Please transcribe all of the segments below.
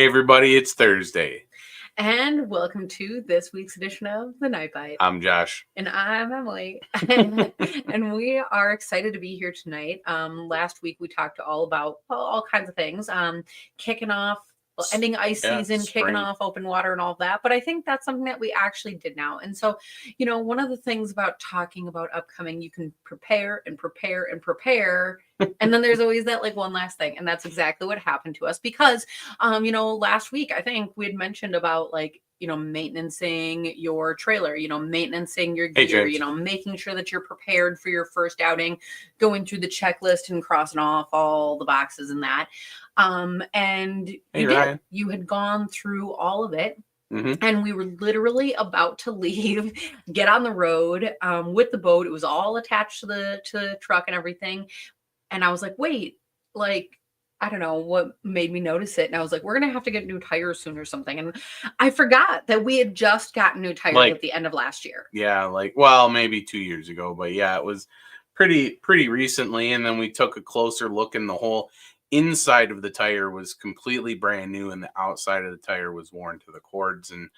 Hey everybody, it's Thursday. And welcome to this week's edition of The Night Bite. I'm Josh. And I'm Emily. And we are excited to be here tonight. Last week we talked all about all kinds of things. Kicking off, ending ice season, spring. kicking off open water and all of that. But I think that's something that we actually did now. And so, one of the things about talking about upcoming, you can prepare and prepare and prepare. And then there's always that one last thing. And that's exactly what happened to us because, last week, I think we had mentioned about maintaining your trailer, maintaining your gear, making sure that you're prepared for your first outing, going through the checklist and crossing off all the boxes and that. And you had gone through all of it. Mm-hmm. And we were literally about to leave, get on the road with the boat. It was all attached to the truck and everything. And I was like, wait, I don't know what made me notice it. And I was like, we're going to have to get new tires soon or something. And I forgot that we had just gotten new tires at the end of last year. Yeah, maybe 2 years ago. But yeah, it was pretty recently. And then we took a closer look, and the whole inside of the tire was completely brand new, and the outside of the tire was worn to the cords. And,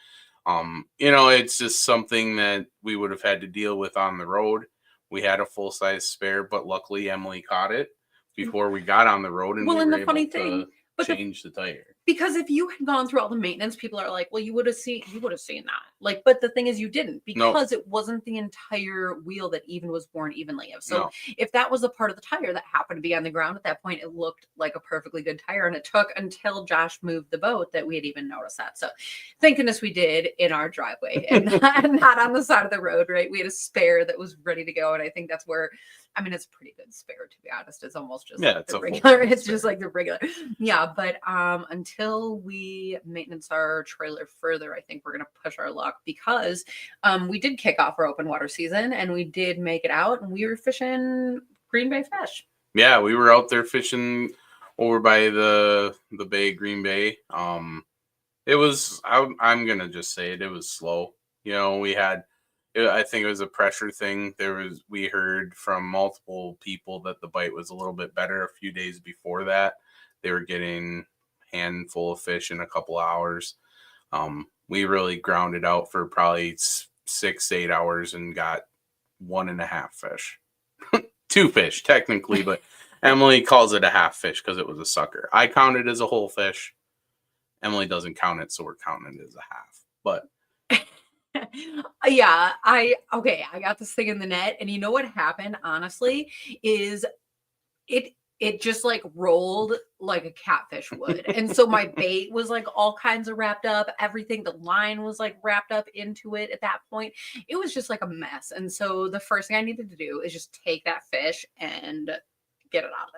it's just something that we would have had to deal with on the road. We had a full-size spare, but luckily Emily caught it before we got on the road, and we were able to change the tire. Because if you had gone through all the maintenance, people are like, well, you would have seen that. But the thing is, you didn't, because it wasn't the entire wheel that even was worn evenly. So if that was a part of the tire that happened to be on the ground at that point, it looked like a perfectly good tire. And it took until Josh moved the boat that we had even noticed that. So thank goodness we did in our driveway and not on the side of the road, right? We had a spare that was ready to go. And I think that's where, it's a pretty good spare, to be honest. It's almost just it's the regular. It's just like the regular. Yeah. But until we maintenance our trailer further, I think we're going to push our luck, because we did kick off our open water season and we did make it out, and we were fishing Green Bay fish. Yeah, we were out there fishing over by the bay, Green Bay. It was, I'm going to just say it was slow. I think it was a pressure thing. We heard from multiple people that the bite was a little bit better a few days before that. They were getting a handful of fish in a couple hours. We really grounded out for probably 6 to 8 hours and got 1.5 fish. 2 fish technically, but Emily calls it a half fish because it was a sucker. I count it as a whole fish. Emily doesn't count it, so we're counting it as a half. But yeah, I got this thing in the net, and you know what happened, honestly, is it just rolled like a catfish would. And so my bait was all kinds of wrapped up, everything, the line was wrapped up into it at that point. It was just a mess. And so the first thing I needed to do is just take that fish and get it out of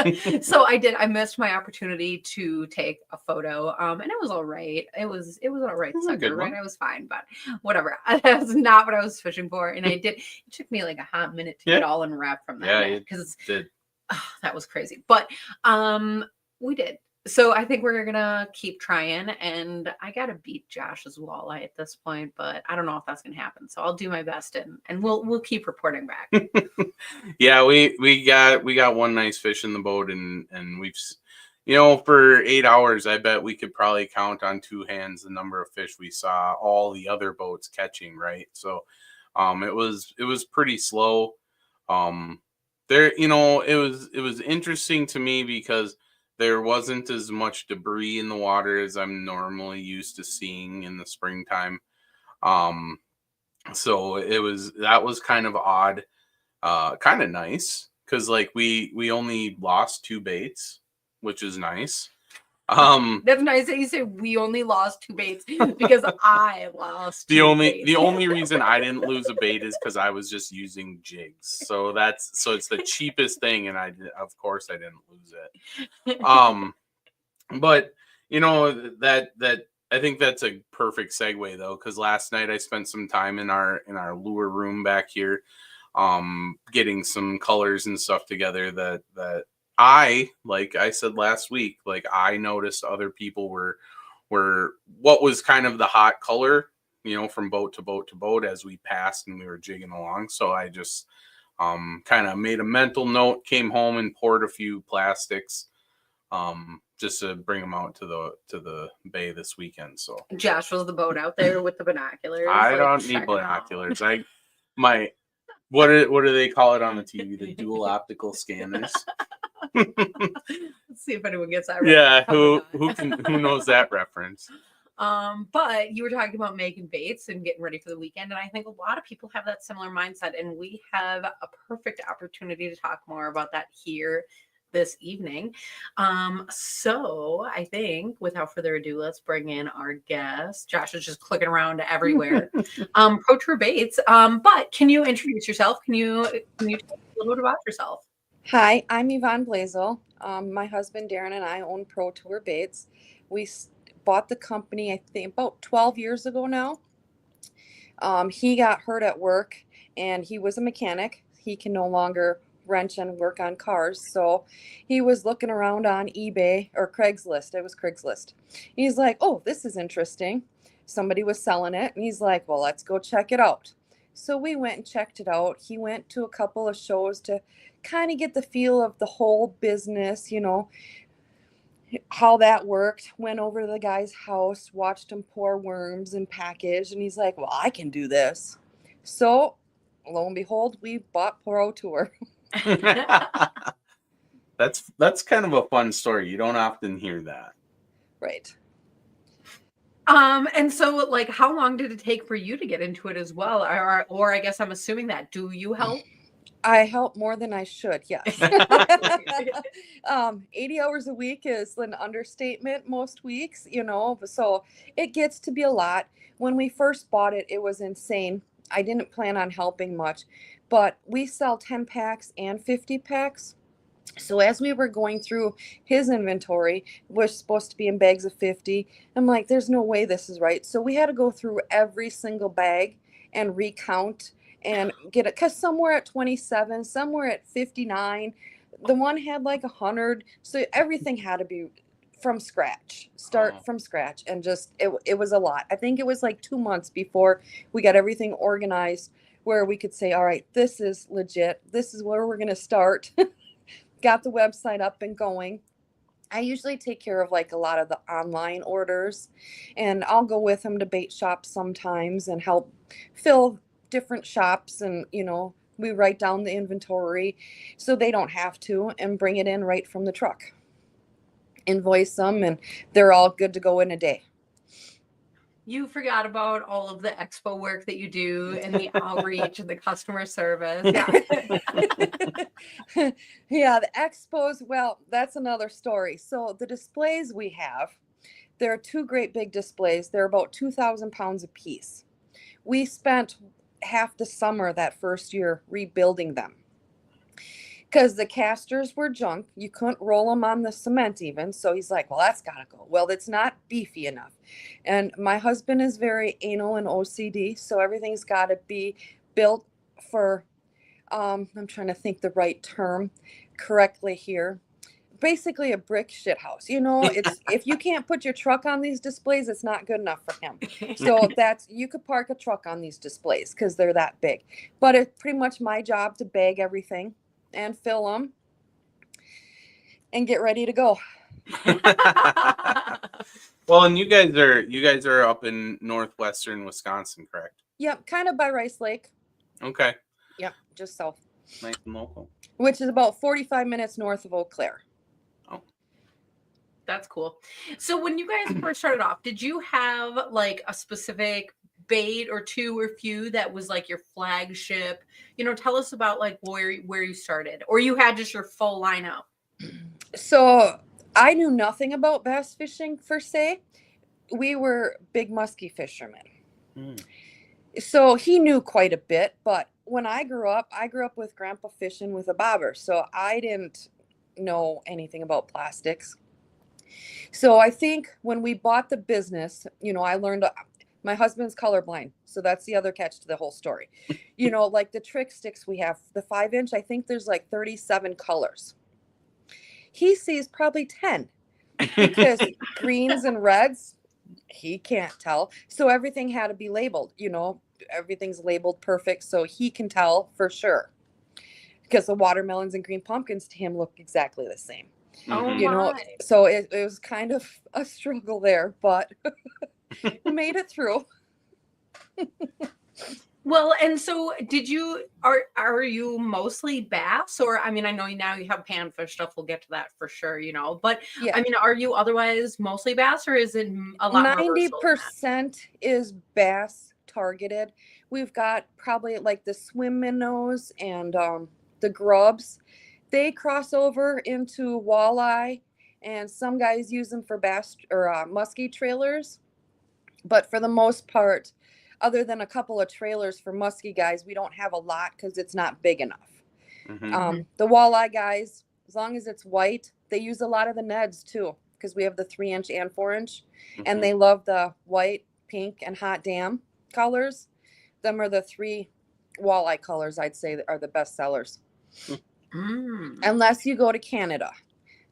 there. So I did. I missed my opportunity to take a photo, and it was all right. It was all right. Sucker, right? I was fine, but whatever. That was not what I was fishing for, and I did. It took me a hot minute to get all unwrapped from that, because that was crazy. But we did. So I think we're gonna keep trying, and I gotta beat Josh's walleye at this point, but I don't know if that's gonna happen. So I'll do my best, and we'll keep reporting back. Yeah, we got one nice fish in the boat, and we've, for 8 hours, I bet we could probably count on 2 hands the number of fish we saw all the other boats catching. Right, so it was pretty slow. There, it was interesting to me because there wasn't as much debris in the water as I'm normally used to seeing in the springtime. So that was kind of odd, kind of nice, because we only lost 2 baits, which is nice. That's nice that you say we only lost 2 baits, because I lost the only reason I didn't lose a bait is because I was just using jigs. So it's the cheapest thing, and of course I didn't lose it. But that I think that's a perfect segue, though, because last night I spent some time in our lure room back here, getting some colors and stuff together that like I said last week, I noticed other people were what was kind of the hot color, from boat to boat to boat as we passed and we were jigging along. So I just kind of made a mental note, came home and poured a few plastics, just to bring them out to the bay this weekend. So Josh was the boat out there with the binoculars. I like, don't need checking out. binoculars. What do they call it on the TV? The dual optical scanners. Let's see if anyone gets that. Yeah, reference. who knows that reference? But you were talking about making baits and getting ready for the weekend, and I think a lot of people have that similar mindset, and we have a perfect opportunity to talk more about that here this evening. So I think without further ado, let's bring in our guest. Josh is just clicking around everywhere. Pro Tour Baits. But can you introduce yourself? Can you tell us a little bit about yourself? Hi, I'm Yvonne Blazel. My husband Darren and I own Pro Tour Baits. We bought the company, I think, about 12 years ago now. He got hurt at work, and he was a mechanic. He can no longer wrench and work on cars, so he was looking around on eBay or Craigslist. It was Craigslist. He's like, oh, this is interesting. Somebody was selling it, and he's like, well, let's go check it out. So we went and checked it out. He went to a couple of shows to kind of get the feel of the whole business, you know, how that worked. Went over to the guy's house, watched him pour worms and package, and he's like, well, I can do this. So lo and behold, we bought Pro Tour. That's kind of a fun story. You don't often hear that. Right. And so like how long did it take for you to get into it as well? Or I guess I'm assuming that. Do you help? I help more than I should, yes. 80 hours a week is an understatement most weeks, you know, so it gets to be a lot. When we first bought it, it was insane. I didn't plan on helping much, but we sell 10 packs and 50 packs. So as we were going through his inventory, was supposed to be in bags of 50. I'm like, there's no way this is right. So we had to go through every single bag and recount and get it, because some were at 27, some were at 59. The one had like 100. So everything had to be from scratch, from scratch. And just, it was a lot. I think it was like 2 months before we got everything organized where we could say, all right, this is legit. This is where we're going to start. Got the website up and going. I usually take care of like a lot of the online orders, and I'll go with them to bait shops sometimes and help fill different shops. And, you know, we write down the inventory so they don't have to, and bring it in right from the truck. Invoice them, and they're all good to go in a day. You forgot about all of the expo work that you do and the outreach and the customer service. Yeah. Yeah, the expos, well, that's another story. So the displays we have, there are two great big displays. They're about 2,000 pounds a piece. We spent half the summer that first year rebuilding them, because the casters were junk. You couldn't roll them on the cement even. So he's like, well, that's gotta go. Well, it's not beefy enough. And my husband is very anal and OCD, so everything's got to be built for, I'm trying to think the right term correctly here. Basically a brick shit house. You know, it's if you can't put your truck on these displays, it's not good enough for him. So you could park a truck on these displays because they're that big. But it's pretty much my job to bag everything and fill them and get ready to go. Well, and you guys are up in northwestern Wisconsin, correct? Yep, kind of by Rice Lake. Okay. Yep, just south. Nice and local. Which is about 45 minutes north of Eau Claire. Oh. That's cool. So when you guys first started off, did you have like a specific bait or two or few that was like your flagship? You know, tell us about like where you started, or you had just your full lineup. So I knew nothing about bass fishing per se. We were big muskie fishermen. So he knew quite a bit, but when I grew up with grandpa fishing with a bobber. So I didn't know anything about plastics. So I think when we bought the business, you know, I learned my husband's colorblind. So that's the other catch to the whole story. You know, like the trick sticks we have, the 5-inch, I think there's like 37 colors. He sees probably 10 because greens and reds, he can't tell. So everything had to be labeled, you know, everything's labeled perfect. So he can tell for sure, because the watermelons and green pumpkins to him look exactly the same. Oh Mhm. You know, my. so it was kind of a struggle there, but we made it through. Well, and so are you mostly bass, or I mean I know now you have panfish stuff, we'll get to that for sure, but Yeah. I mean are you otherwise mostly bass, or is it a lot more versatile than that? 90% is bass targeted. We've got probably like the swim minnows and the grubs. They cross over into walleye, and some guys use them for bass or muskie trailers. But for the most part, other than a couple of trailers for muskie guys, we don't have a lot because it's not big enough. Mhm. The walleye guys, as long as it's white, they use a lot of the Neds too, because we have the 3-inch and 4-inch, and Mhm. they love the white, pink, and hot damn colors. Them are the 3 walleye colors I'd say that are the best sellers. Mm. Unless you go to Canada,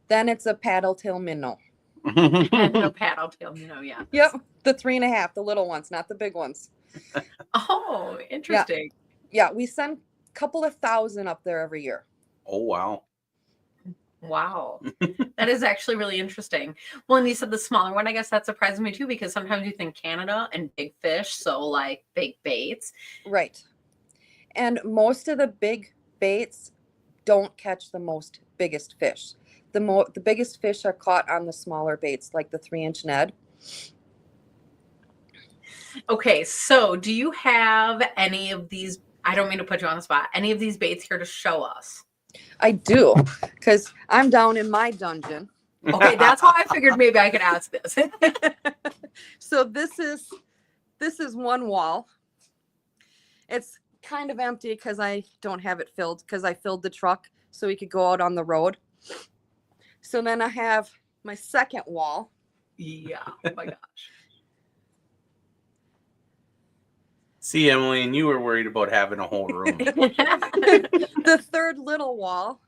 then it's a paddle tail minnow. And no paddle tail, yeah. Yep, the 3.5, the little ones, not the big ones. Oh, interesting. Yeah, we send a couple of thousand up there every year. Oh wow. Wow. That is actually really interesting. Well, and you said the smaller one, I guess that surprises me too, because sometimes you think Canada and big fish, so like big baits. Right. And most of the big baits don't catch the biggest fish. The biggest fish are caught on the smaller baits, like the 3-inch Ned. Okay, so do you have any of these? I don't mean to put you on the spot. Any of these baits here to show us? I do, because I'm down in my dungeon. Okay, that's how I figured maybe I could ask this. So this is one wall. It's kind of empty because I don't have it filled, because I filled the truck so we could go out on the road. So then I have my second wall. Yeah. Oh my gosh. See, Emily, and you were worried about having a whole room. The third little wall,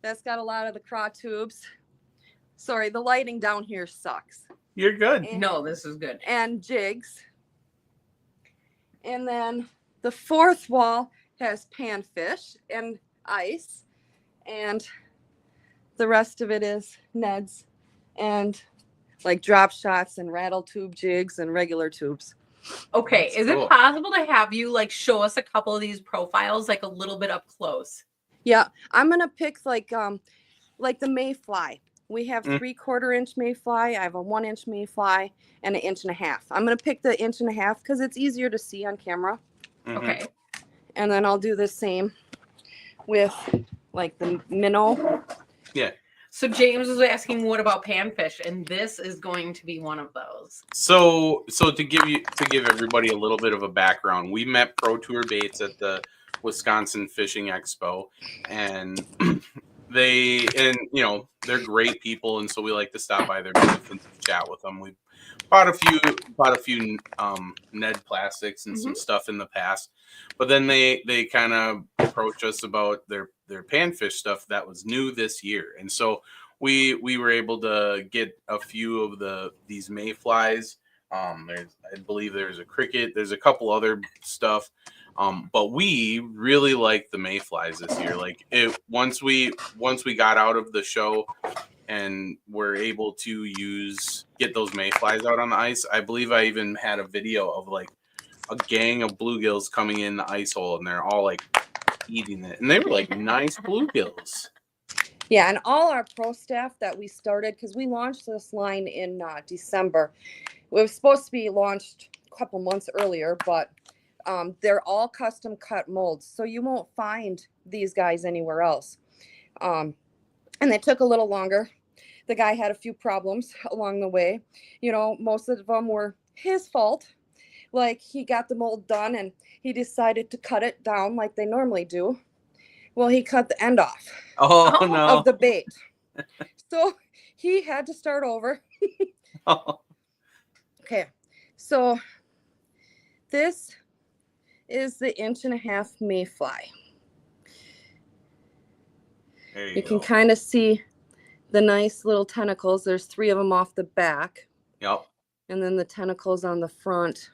that's got a lot of the craw tubes. Sorry, the lighting down here sucks. You're good. No, this is good. And jigs. And then the fourth wall has panfish and ice. And the rest of it is Neds and like drop shots and rattle tube jigs and regular tubes. Okay, That's is cool. it possible to have you like show us a couple of these profiles like a little bit up close? Yeah, I'm gonna pick like the mayfly. We have 3/4-inch mayfly. I have a 1-inch mayfly and an 1.5 inch. I'm gonna pick the 1.5 inch because it's easier to see on camera. Mhm. Okay. And then I'll do the same with like the minnow. Yeah. So James was asking, what about panfish? And this is going to be one of those. So to give everybody a little bit of a background, we met Pro Tour Baits at the Wisconsin Fishing Expo, and they're great people, and so we like to stop by their booth and chat with them. We bought a few Ned plastics and some stuff in the past, but then they kind of approached us about their panfish stuff that was new this year, and so we were able to get a few of these mayflies. I believe there's a cricket, there's a couple other stuff. But we really liked the mayflies this year. Like once we got out of the show and were able to get those mayflies out on the ice, I believe I even had a video of like a gang of bluegills coming in the ice hole, and they're all like eating it, and they were like nice bluegills. Yeah, and all our pro staff that we started, because we launched this line in December. It was supposed to be launched a couple months earlier, but they're all custom cut molds, so you won't find these guys anywhere else. And they took a little longer. The guy had a few problems along the way. Most of them were his fault. Like, he got the mold done and he decided to cut it down like they normally do. Well, he cut the end off Oh no! of the bait. So he had to start over. Okay, so this is the 1.5 inch mayfly. There You can kind of see the nice little tentacles. There's 3 of them off the back. Yep. And then the tentacles on the front.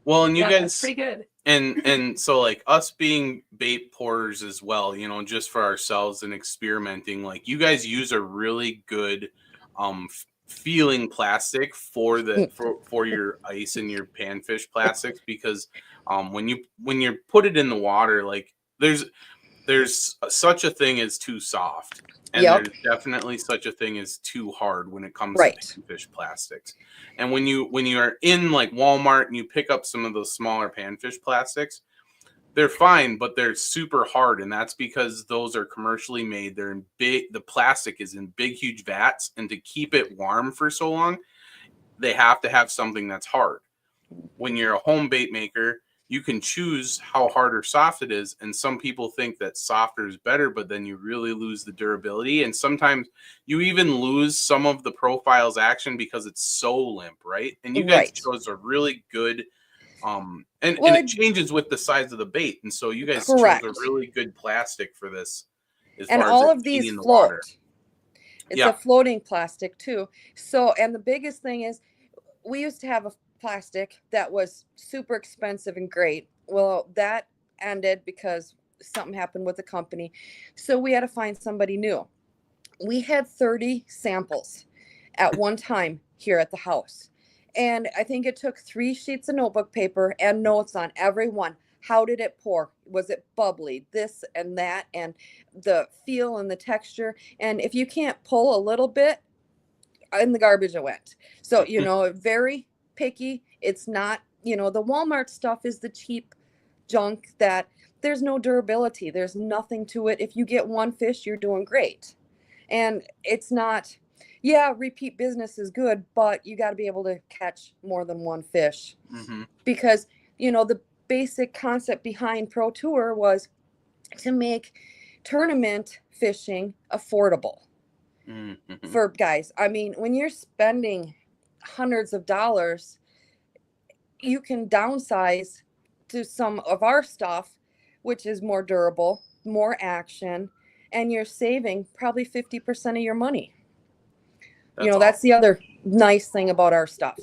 Well, and you That's guys pretty good. And so like us being bait pourers as well, you know, just for ourselves and experimenting, like you guys use a really good feeling plastic for the for your ice and your panfish plastics, because when you put it in the water, like there's such a thing as too soft, and Yep. there's definitely such a thing as too hard when it comes Right. to panfish plastics. And when you are in like Walmart and you pick up some of those smaller panfish plastics, they're fine, but they're super hard, and that's because those are commercially made. They're in big, the plastic is in big huge vats, and to keep it warm for so long, they have to have something that's hard. When you're a home bait maker, you can choose how hard or soft it is, and some people think that softer is better, but then you really lose the durability, and sometimes you even lose some of the profile's action because it's so limp, right? And you guys Right. chose a really good and Well, it changes with the size of the bait, and so you guys Correct. chose a really good plastic for this as and far all as of it being these in the float. water. It's Yeah. a floating plastic too. So, and the biggest thing is, we used to have a plastic that was super expensive and great. Well, that ended because something happened with the company. So we had to find somebody new. We had 30 samples at one time here at the house. And I think it took 3 sheets of notebook paper and notes on every one. How did it pour? Was it bubbly? This and that, and the feel and the texture. And if you can't pull a little bit, in the garbage it went. So, very picky. It's not, the Walmart stuff is the cheap junk that there's no durability. There's nothing to it. If you get one fish, you're doing great. And it's not, repeat business is good, but you got to be able to catch more than one fish. Mm-hmm. Because, the basic concept behind Pro Tour was to make tournament fishing affordable. Mm-hmm. For guys. I mean, when you're spending hundreds of dollars, you can downsize to some of our stuff, which is more durable, more action, and you're saving probably 50% of your money. That's the other nice thing about our stuff.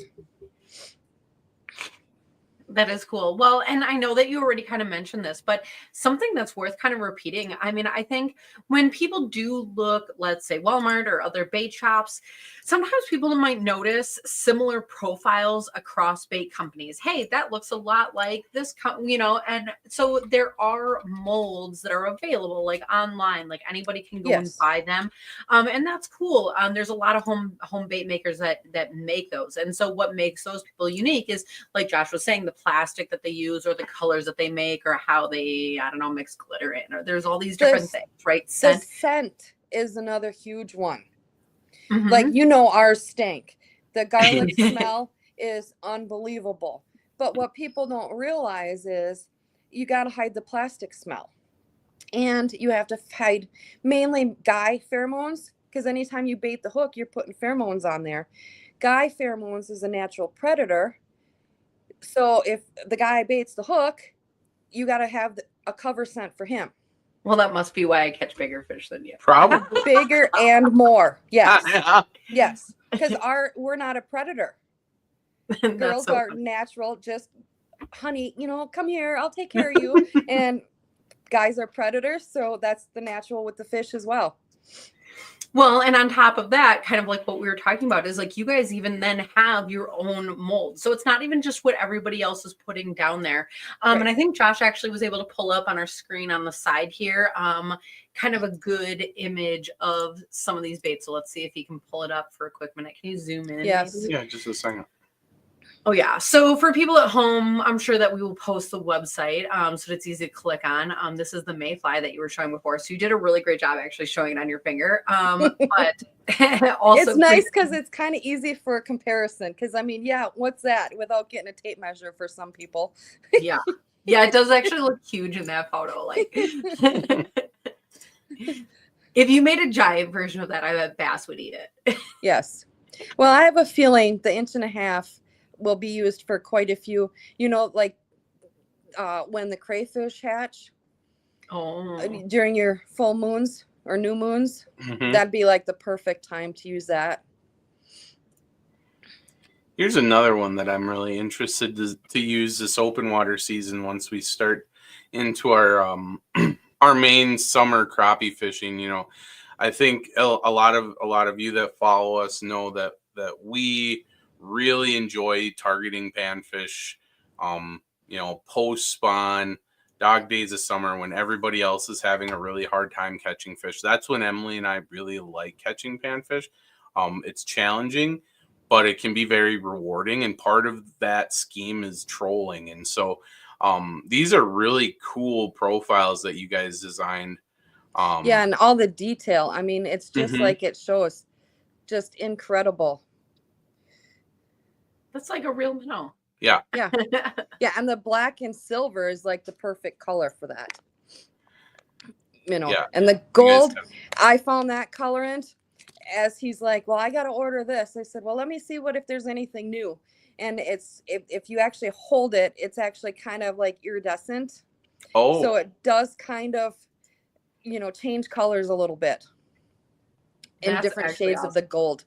That is cool. Well, and I know that you already kind of mentioned this, but something that's worth kind of repeating. I mean, I think when people do look, let's say Walmart or other bait shops, sometimes people might notice similar profiles across bait companies. Hey, that looks a lot like this, and so there are molds that are available like online, like anybody can go and buy them. And that's cool. There's a lot of home bait makers that make those. And so what makes those people unique is, like Josh was saying, the plastic that they use or the colors that they make or how they, I don't know, mix glitter in, or there's all these different things, right? The scent is another huge one. Mm-hmm. Like, ours stink. The garlic smell is unbelievable. But what people don't realize is you got to hide the plastic smell. And you have to hide mainly guy pheromones, because anytime you bait the hook, you're putting pheromones on there. Guy pheromones is a natural predator. So if the guy baits the hook, you got to have a cover scent for him. Well, that must be why I catch bigger fish than you. Probably. Bigger and more. Yes. Yes. Because we're not a predator. Girls are natural. Just, honey, come here. I'll take care of you. And guys are predators. So that's the natural with the fish as well. Well, and on top of that, kind of like what we were talking about, is like you guys even then have your own mold. So it's not even just what everybody else is putting down there. Right. And I think Josh actually was able to pull up on our screen on the side here, kind of a good image of some of these baits. So let's see if he can pull it up for a quick minute. Can you zoom in? Yes. Maybe? Yeah, just a second. Oh, yeah. So for people at home, I'm sure that we will post the website so that it's easy to click on. This is the Mayfly that you were showing before. So you did a really great job actually showing it on your finger. But also it's nice because it's kind of easy for a comparison. Because, I mean, what's that without getting a tape measure for some people? Yeah. Yeah, it does actually look huge in that photo. Like, if you made a giant version of that, I bet Bass would eat it. Yes. Well, I have a feeling the 1.5 will be used for quite a few, like when the crayfish hatch during your full moons or new moons. Mm-hmm. That'd be like the perfect time to use that. Here's another one that I'm really interested to use this open water season once we start into our our main summer crappie fishing. I think a lot of you that follow us know that we really enjoy targeting panfish. Post spawn, dog days of summer when everybody else is having a really hard time catching fish. That's when Emily and I really like catching panfish. It's challenging, but it can be very rewarding. And part of that scheme is trolling. And so these are really cool profiles that you guys designed. Yeah, and all the detail. I mean, it's just Mhm. like it shows, just incredible. That's like a real minnow. Yeah. Yeah, and the black and silver is like the perfect color for that. Yeah. And the You guys gold, have- I found that colorant as he's like, well, I got to order this. I said, well, let me see if there's anything new. And it's if you actually hold it, it's actually kind of like iridescent. oh, So it does kind of, change colors a little bit in That's different actually shades of the gold.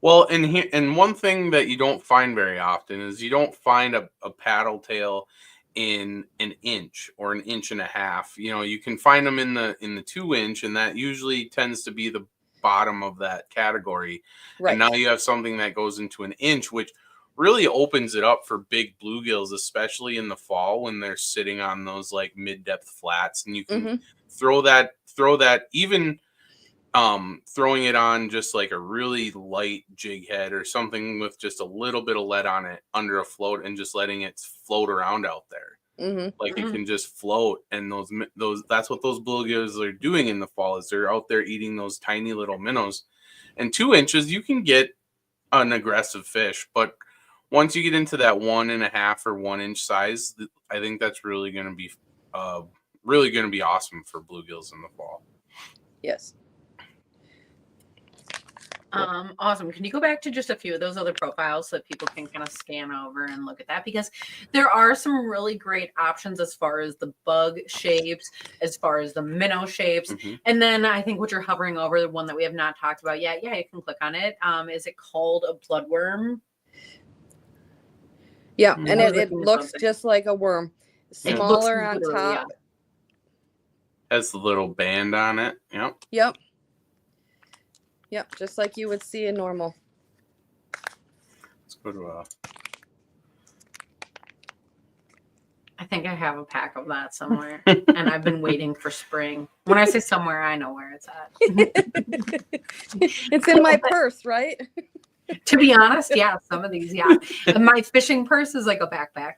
well, and one thing that you don't find very often is you don't find a paddle tail in an inch or an inch and a half. You can find them in the 2 inch, and that usually tends to be the bottom of that category. Right. And now you have something that goes into an inch, which really opens it up for big bluegills, especially in the fall when they're sitting on those like mid-depth flats, and you can Mm-hmm. throw that even throwing it on just like a really light jig head or something with just a little bit of lead on it under a float and just letting it float around out there. Mm-hmm. Like it Mhm. can just float, and those that's what those bluegills are doing in the fall, is they're out there eating those tiny little minnows. And 2 inches, you can get an aggressive fish, but once you get into that 1.5 or 1 inch size, I think that's really going to be awesome for bluegills in the fall. Yes. Awesome. Can you go back to just a few of those other profiles so that people can kind of scan over and look at that? Because there are some really great options as far as the bug shapes, as far as the minnow shapes. Mhm. And then I think what you're hovering over, the one that we have not talked about yet. Yeah, you can click on it. Is it called a bloodworm? Yeah, Mhm. and I was it looking at looks something. just like a worm, Yeah. It looks smaller on literally, top. Has the little band on it. Yep. Yep, just like you would see in normal. Let's go to I think I have a pack of that somewhere, and I've been waiting for spring. When I say somewhere, I know where it's at. It's in my purse, right? To be honest, yeah, some of these, yeah. And my fishing purse is like a backpack.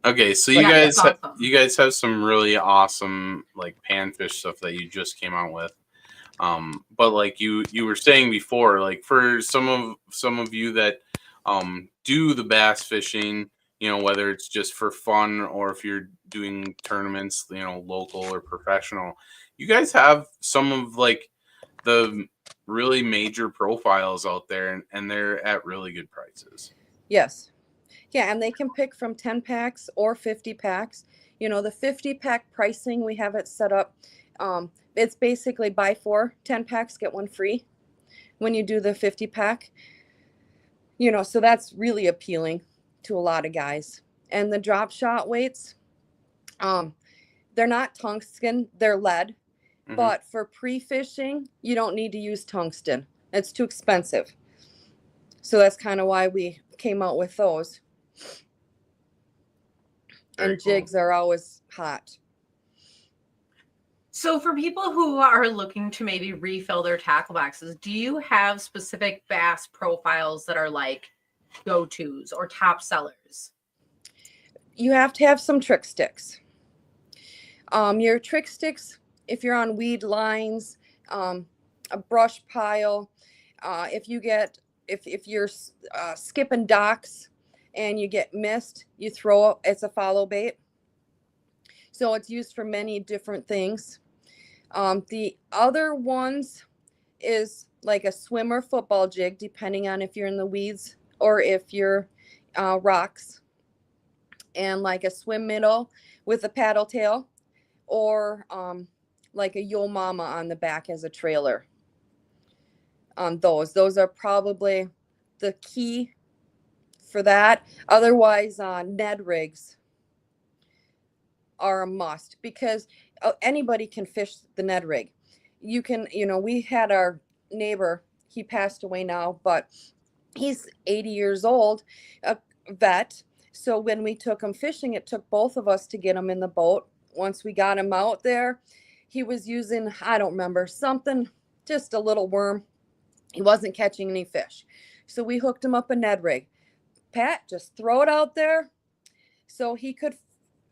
Okay, so But you yeah, guys it's awesome. you guys have some really awesome like panfish stuff that you just came out with. But like you were saying before, like for some of you that do the bass fishing, whether it's just for fun or if you're doing tournaments, local or professional, you guys have some of like the really major profiles out there, and they're at really good prices. Yes. Yeah, and they can pick from 10 packs or 50 packs. The 50 pack pricing, we have it set up. It's basically buy 4, 10 packs, get one free when you do the 50 pack. So that's really appealing to a lot of guys. And the drop shot weights, they're not tungsten, they're lead. Mhm. But for pre-fishing, you don't need to use tungsten. It's too expensive. So that's kind of why we came out with those. Very And cool. jigs are always hot. So for people who are looking to maybe refill their tackle boxes, do you have specific bass profiles that are like go-tos or top sellers? You have to have some trick sticks. Your trick sticks, if you're on weed lines, a brush pile, if you're skipping docks and you get missed, you throw it's a follow bait. So it's used for many different things. The other ones is like a swimmer football jig, depending on if you're in the weeds or if you're rocks, and like a swim minnow with a paddle tail, or like a Yo Mama on the back as a trailer. on those. Those are probably the key for that. Otherwise, Ned rigs are a must because anybody can fish the Ned rig. You can, we had our neighbor, he passed away now, but he's 80 years old, a vet. So when we took him fishing, it took both of us to get him in the boat. Once we got him out there, he was using, I don't remember, something, just a little worm. He wasn't catching any fish. So we hooked him up a Ned rig. Pat, just throw it out there so he could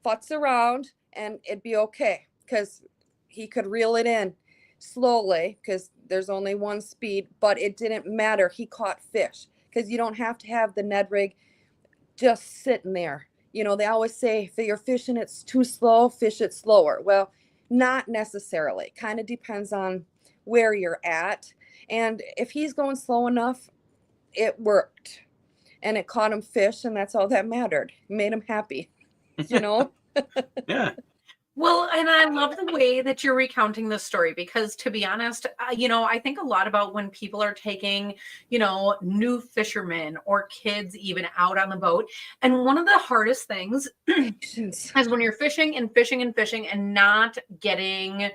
futz around and it'd be okay because he could reel it in slowly because there's only one speed, but it didn't matter. He caught fish because you don't have to have the Ned rig just sitting there. They always say if you're fishing it's too slow, fish it slower. Well, not necessarily. Kind of depends on where you're at. And if he's going slow enough, it worked. And it caught him fish, and that's all that mattered. It made him happy, Yeah. Well, and I love the way that you're recounting this story because, to be honest, I think a lot about when people are taking, new fishermen or kids even out on the boat. And one of the hardest things is when you're fishing and fishing and fishing and not getting,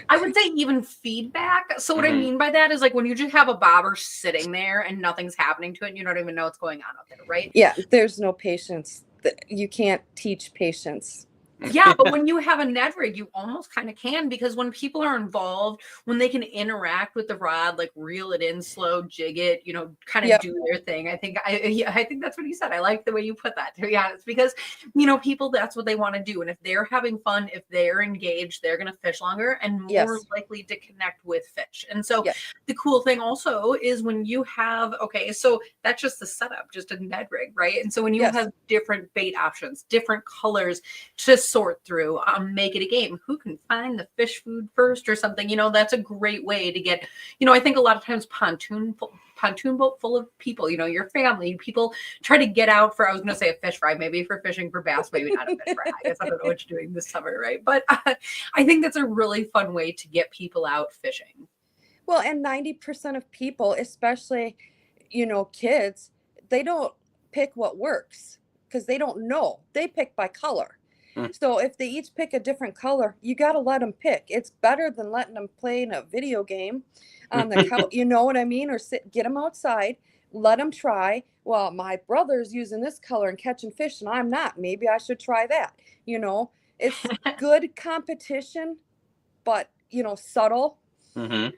I would say, even feedback. So what I mean by that is like when you just have a bobber sitting there and nothing's happening to it and you don't even know what's going on out there, right? Yeah, there's no patience. You can't teach patience. Yeah, but when you have a Ned rig, you almost kind of can because when people are involved, when they can interact with the rod, like reel it in slow, jig it, kind of do their thing. I think that's what you said. I like the way you put that, to be honest, because people, that's what they want to do. And if they're having fun, if they're engaged, they're going to fish longer and more likely to connect with fish. And so the cool thing also is when you have, so that's just the setup, just a Ned rig, right? And so when you have different bait options, different colors to sort through, make it a game. Who can find the fish food first or something? That's a great way to get, I think a lot of times pontoon boat full of people, your family, people try to get out for, I was going to say a fish fry, maybe for fishing for bass, maybe not a fish fry. I guess I don't know what you're doing this summer, right? But I think that's a really fun way to get people out fishing. Well, and 90% of people, especially, kids, they don't pick what works because they don't know. They pick by color. So if they each pick a different color, you got to let them pick. It's better than letting them play in a video game on the couch. You know what I mean? Or get them outside, let them try. Well, my brother's using this color and catching fish and I'm not. Maybe I should try that. It's good competition, but, subtle. Mm-hmm.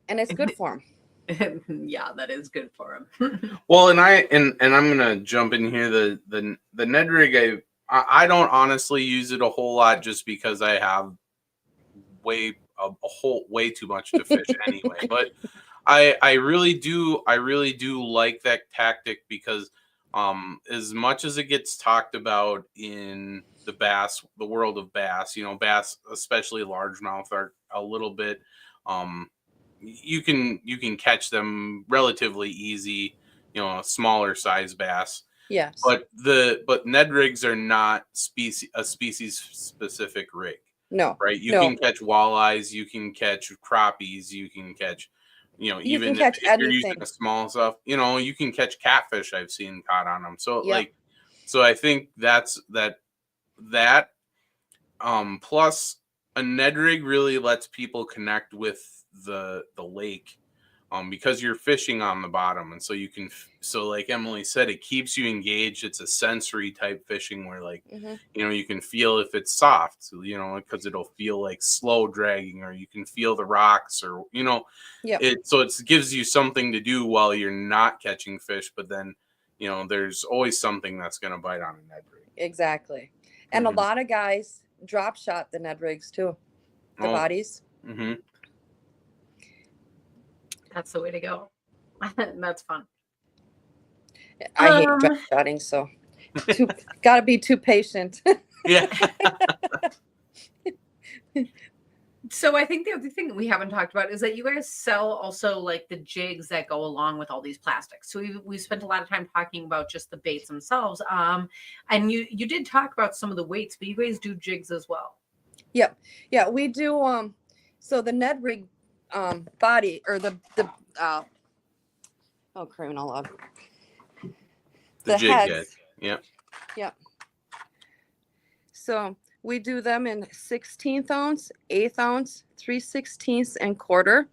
And it's good for them. Yeah, that is good for them. Well, and I'm gonna jump in here. The Ned rig, I don't honestly use it a whole lot just because I have way too much to fish anyway. But I really do like that tactic because as much as it gets talked about in the world of bass, bass, especially largemouth, are a little bit you can catch them relatively easy, smaller size bass. Yes. But Ned rigs are not a species specific rig. No. Right? You can catch walleyes, you can catch crappies, you can catch, even if you're using a small stuff, you can catch catfish. I've seen caught on them. So so I think that's that plus a Ned rig really lets people connect with the lake. Because you're fishing on the bottom, and so you can, like Emily said, it keeps you engaged. It's a sensory type fishing where, like, you can feel if it's soft, because it'll feel like slow dragging, or you can feel the rocks, or it gives you something to do while you're not catching fish. But then, there's always something that's going to bite on a Ned rig. Exactly, and a lot of guys drop shot the Ned rigs too, the bodies. Mm-hmm. That's the way to go. That's fun. I hate drop shotting, so got to be too patient. Yeah. So I think the other thing that we haven't talked about is that you guys sell also like the jigs that go along with all these plastics. So we spent a lot of time talking about just the baits themselves. And you did talk about some of the weights, but you guys do jigs as well. Yep. Yeah, we do. So the Ned rig body or the oh, crying out loud. The jig heads. head. Yep. Yep. So we do them in 16th ounce, 1/8 ounce, 3/16, and quarter.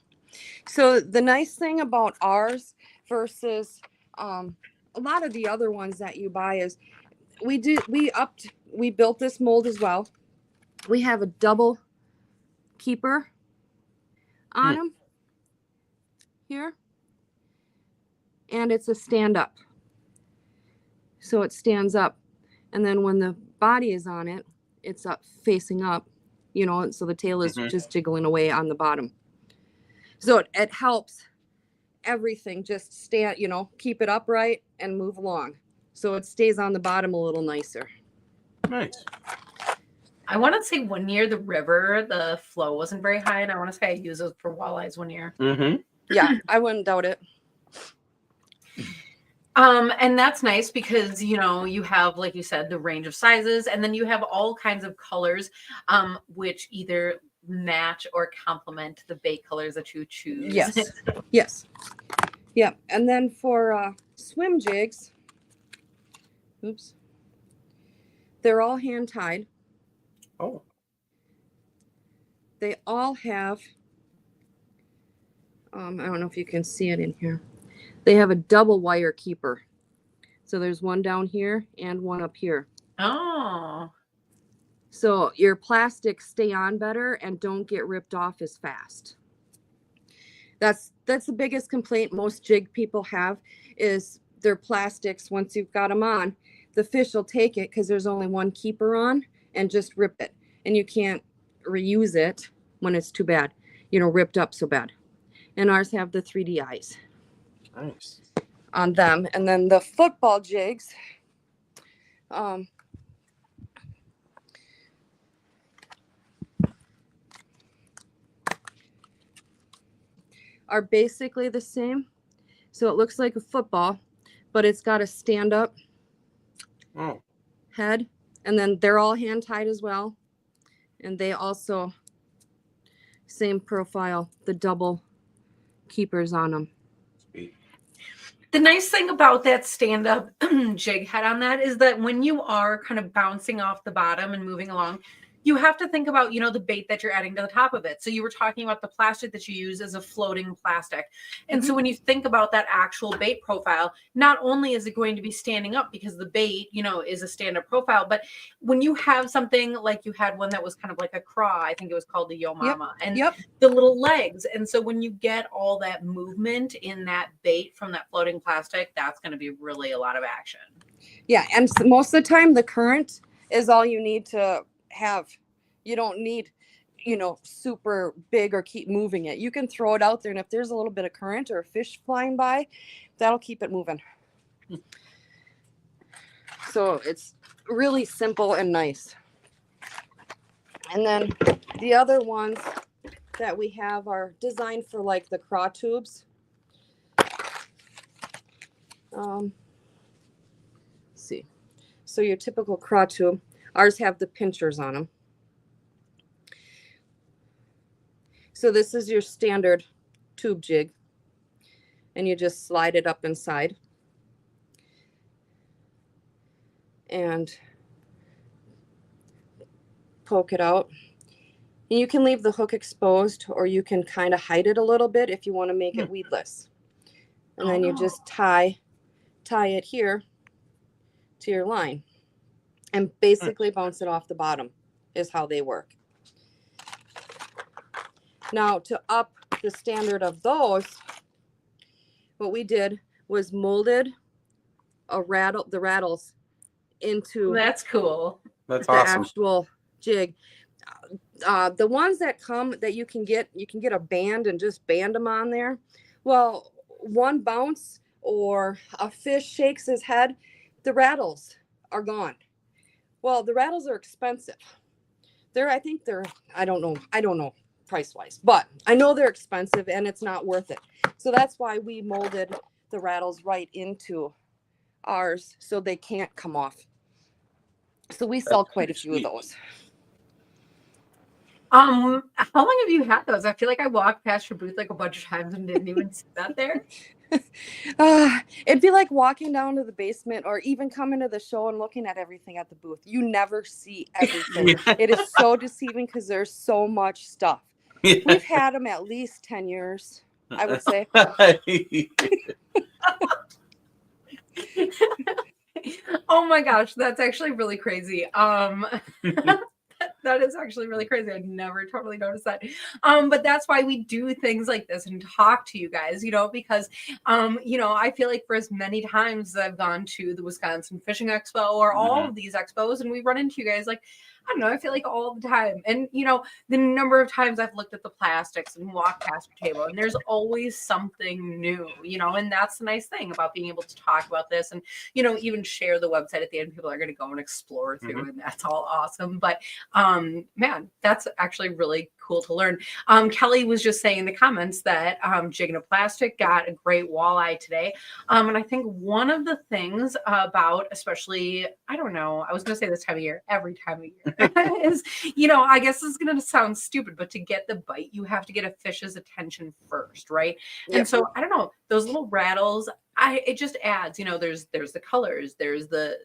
So the nice thing about ours versus a lot of the other ones that you buy is we built this mold as well. We have a double keeper on them here, and it's a stand up. So it stands up, and then when the body is on it, it's up facing up, you know, so the tail is just jiggling away on the bottom. So it helps everything just stand, you know, keep it upright and move along. So it stays on the bottom a little nicer. Nice. I want to say one year the river, the flow wasn't very high, and I want to say I used it for walleyes one year. Yeah, I wouldn't doubt it. And that's nice because, you know, you have, like you said, the range of sizes, and then you have all kinds of colors, which either match or complement the bait colors that you choose. Yes. Yes. Yep. And then for swim jigs, oops, they're all hand tied. Oh. They all have, I don't know if you can see it in here. They have a double wire keeper. So there's one down here and one up here. Oh. So your plastics stay on better and don't get ripped off as fast. That's the biggest complaint most jig people have is their plastics. Once you've got them on, the fish will take it because there's only one keeper on and just rip it. And you can't reuse it when it's too bad, you know, ripped up so bad. And ours have the 3D eyes. Nice. On them. And then the football jigs, are basically the same. So it looks like a football, but it's got a stand up head, and then they're all hand tied as well. And they also same profile, the double keepers on them. Sweet. The nice thing about that stand-up jig head on that is that when you are kind of bouncing off the bottom and moving along, you have to think about, you know, the bait that you're adding to the top of it. So you were talking about the plastic that you use as a floating plastic. And so when you think about that actual bait profile, not only is it going to be standing up because the bait, you know, is a stand-up profile, but when you have something like you had one that was kind of like a craw, I think it was called the Yo Mama, and the little legs. And so when you get all that movement in that bait from that floating plastic, that's going to be really a lot of action. Yeah. And most of the time the current is all you need to have. You don't need, you know, super big or keep moving it. You can throw it out there, and if there's a little bit of current or a fish flying by, that'll keep it moving. So it's really simple and nice. And then the other ones that we have are designed for like the craw tubes. Let's see. So your typical craw tube, ours have the pinchers on them. So this is your standard tube jig, and you just slide it up inside and poke it out. And you can leave the hook exposed, or you can kind of hide it a little bit if you want to make it weedless. And then you just tie it here to your line and basically bounce it off the bottom is how they work. Now, to up the standard of those, what we did was molded the rattles into That's cool. That's the awesome. actual jig. The ones that come that you can get a band and just band them on there. Well, one bounce or a fish shakes his head, the rattles are gone. Well, the rattles are expensive. I don't know price wise, but I know they're expensive and it's not worth it. So that's why we molded the rattles right into ours so they can't come off. So we sell quite a few of those. How long have you had those? I feel like I walked past your booth like a bunch of times and didn't even see that there. It'd be like walking down to the basement or even coming to the show and looking at everything at the booth. You never see everything. It is so deceiving because there's so much stuff. We've had them at least 10 years, I would say. Oh my gosh, that's actually really crazy. That is actually really crazy. I never totally noticed that. But that's why we do things like this and talk to you guys, because I feel like for as many times as I've gone to the Wisconsin Fishing Expo or all of these expos, and we run into you guys, like, I don't know, I feel like all the time. And, the number of times I've looked at the plastics and walked past your table, and there's always something new, and that's the nice thing about being able to talk about this and, even share the website at the end. People are going to go and explore through, and that's all awesome. But, man, that's actually really cool to learn. Kelly was just saying in the comments that Jigging of Plastic got a great walleye today. And I think one of the things about, especially, I don't know, I was going to say this time of year, every time of year, is, I guess this is going to sound stupid, but to get the bite, you have to get a fish's attention first, right? Yep. And so, I don't know, those little rattles, it just adds, there's the colors, there's the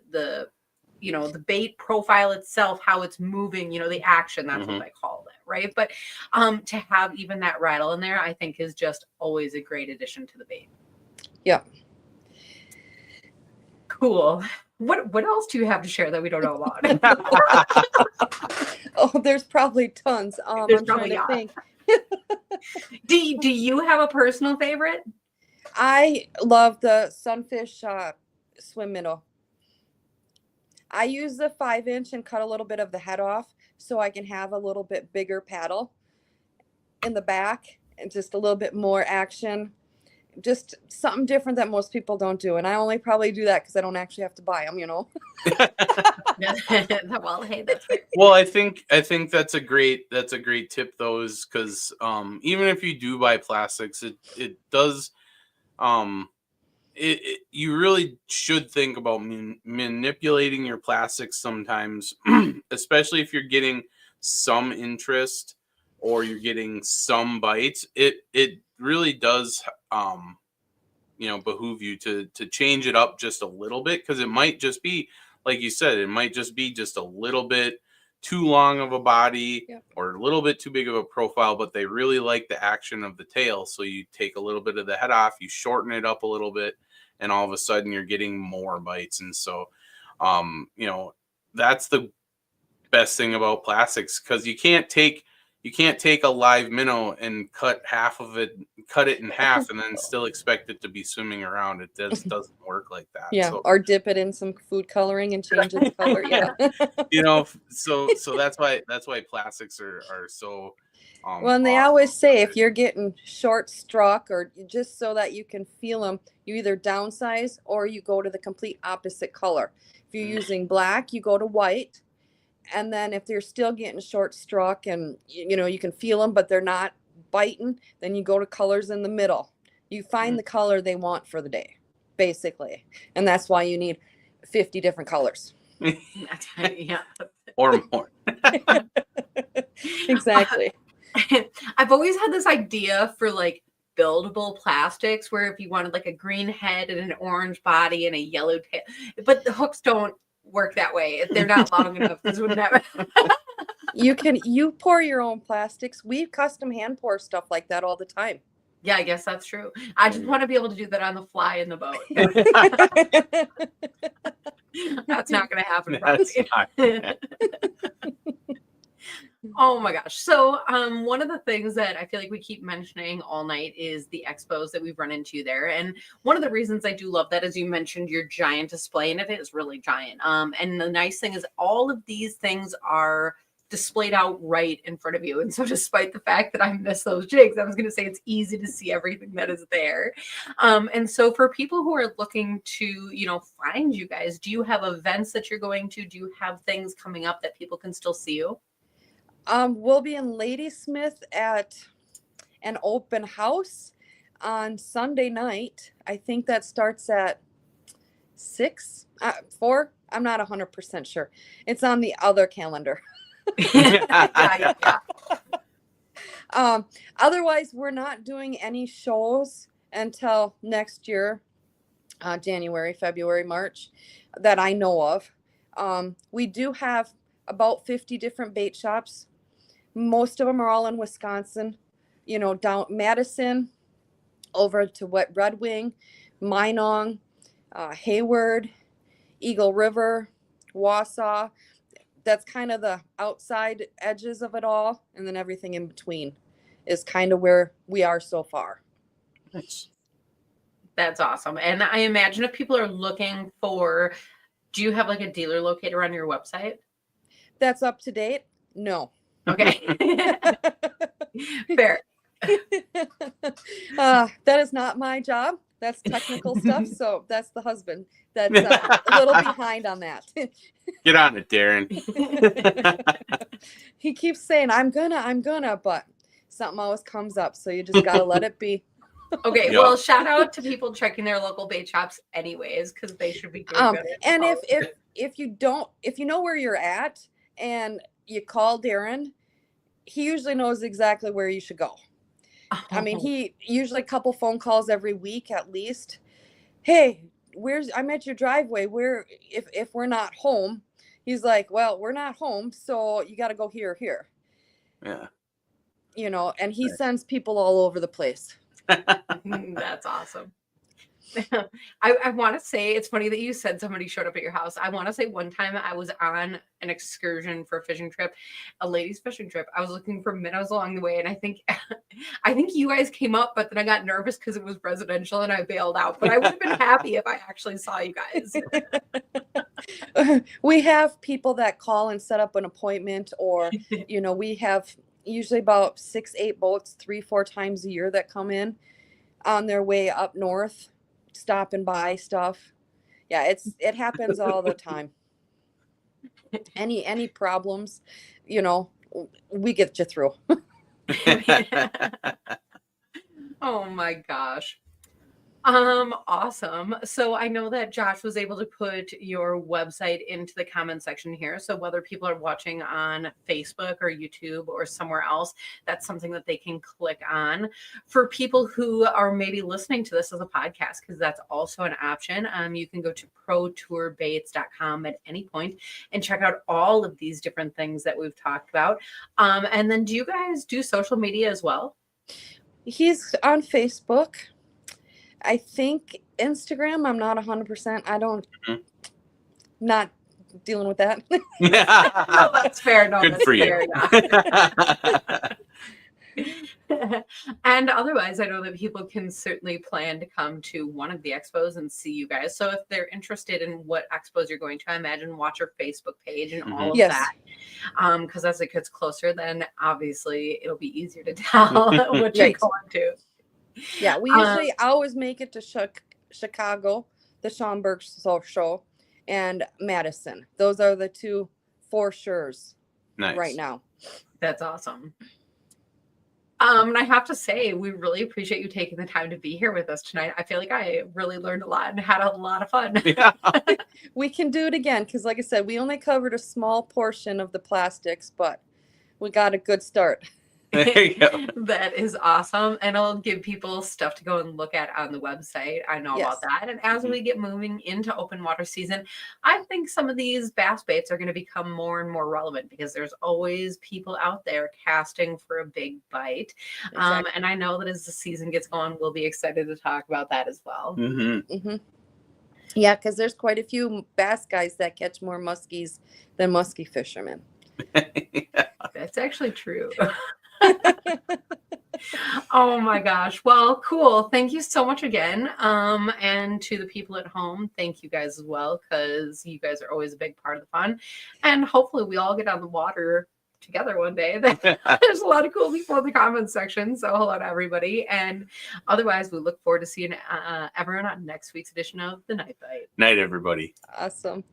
bait profile itself, how it's moving, the action, that's what I call it, right? But to have even that rattle in there, I think is just always a great addition to the bait. Yeah. Cool. What else do you have to share that we don't know about? Oh, there's probably tons. There's I'm probably trying to think. Do you have a personal favorite? I love the Sunfish swim minnow. I use the 5-inch and cut a little bit of the head off so I can have a little bit bigger paddle in the back and just a little bit more action. Just something different that most people don't do. And I only probably do that because I don't actually have to buy them, Well, hey, that's fair. Well, I think that's a great tip, though, is because even if you do buy plastics, it does you really should think about manipulating your plastics sometimes, especially if you're getting some interest or you're getting some bites. It really does behoove you to change it up just a little bit, because it might just be, like you said, it might just be just a little bit too long of a body or a little bit too big of a profile, but they really like the action of the tail. So you take a little bit of the head off, you shorten it up a little bit, and all of a sudden you're getting more bites. And so, that's the best thing about plastics, because you can't take a live minnow and cut it in half and then still expect it to be swimming around. It just doesn't work like that. Yeah. So, or dip it in some food coloring and change its color. Yeah. So that's why plastics are so well, and they always say if you're getting short struck or just so that you can feel them, you either downsize or you go to the complete opposite color. If you're using black, you go to white. And then if they're still getting short struck and, you can feel them, but they're not biting, then you go to colors in the middle. You find the color they want for the day, basically. And that's why you need 50 different colors. That's right, yeah. Or more. Exactly. I've always had this idea for like buildable plastics where if you wanted like a green head and an orange body and a yellow tail, but the hooks don't work that way. They're not long enough. This would never. You pour your own plastics. We custom hand pour stuff like that all the time. Yeah, I guess that's true. I just want to be able to do that on the fly in the boat. That's not going to happen. Oh my gosh. So one of the things that I feel like we keep mentioning all night is the expos that we've run into there. And one of the reasons I do love that, as you mentioned, your giant display, and it is really giant. And the nice thing is all of these things are displayed out right in front of you. And so despite the fact that I miss those jigs, I was going to say it's easy to see everything that is there. And so for people who are looking to, find you guys, do you have events that you're going to? Do you have things coming up that people can still see you? We'll be in Ladysmith at an open house on Sunday night. I think that starts at 4. I'm not 100% sure. It's on the other calendar. Yeah. Otherwise, we're not doing any shows until next year, January, February, March, that I know of. We do have about 50 different bait shops. Most of them are all in Wisconsin, down Madison, over to Red Wing, Minong, Hayward, Eagle River, Wausau. That's kind of the outside edges of it all. And then everything in between is kind of where we are so far. Nice. That's awesome. And I imagine if people are looking for, do you have like a dealer locator on your website? That's up to date? No. Okay. Fair. That is not my job. That's technical stuff. So that's the husband that's a little behind on that. Get on it, Darren. He keeps saying, I'm gonna, but something always comes up. So you just got to let it be. Okay. Yeah. Well, shout out to people checking their local bait shops anyways, because they should be doing good. And if you know where you're at and you call Darren, he usually knows exactly where you should go. I mean, he usually a couple phone calls every week at least. Hey, I'm at your driveway. If we're not home, he's like, well, we're not home, so you got to go here. Yeah. And he sends people all over the place. That's awesome. I want to say, it's funny that you said somebody showed up at your house. I want to say one time I was on an excursion for a fishing trip, a ladies fishing trip. I was looking for minnows along the way, and I think you guys came up, but then I got nervous because it was residential and I bailed out. But I would have been happy if I actually saw you guys. We have people that call and set up an appointment, or we have usually about 6-8 boats 3-4 times a year that come in on their way up north, stopping by stuff. Yeah, it happens all the time. Any problems, we get you through. Oh my gosh. Awesome. So I know that Josh was able to put your website into the comment section here. So whether people are watching on Facebook or YouTube or somewhere else, that's something that they can click on. For people who are maybe listening to this as a podcast, because that's also an option, you can go to ProTourBaits.com at any point and check out all of these different things that we've talked about. And then do you guys do social media as well? He's on Facebook. I think Instagram, I'm not 100%. I don't, not dealing with that. No, that's fair. No, Good that's for you. fair, yeah. And otherwise, I know that people can certainly plan to come to one of the expos and see you guys. So if they're interested in what expos you're going to, I imagine watch our Facebook page and all of that. Because as it gets closer, then obviously it'll be easier to tell what you're going to. Yeah, we usually always make it to Chicago, the Schaumburg show, and Madison. Those are the two for sure's right now. That's awesome. And I have to say, we really appreciate you taking the time to be here with us tonight. I feel like I really learned a lot and had a lot of fun. Yeah. We can do it again because, like I said, we only covered a small portion of the plastics, but we got a good start. There you go. That is awesome. And I'll give people stuff to go and look at on the website. I know about that. And as we get moving into open water season, I think some of these bass baits are going to become more and more relevant because there's always people out there casting for a big bite. Exactly. And I know that as the season gets going, we'll be excited to talk about that as well. Yeah, because there's quite a few bass guys that catch more muskies than muskie fishermen. That's actually true. Oh my gosh. Well, cool. Thank you so much again. And to the people at home, thank you guys as well, because you guys are always a big part of the fun. And hopefully we all get on the water together one day. There's a lot of cool people in the comments section. So hello to everybody. And otherwise, we look forward to seeing everyone on next week's edition of The Night Bite. Night, everybody. Awesome.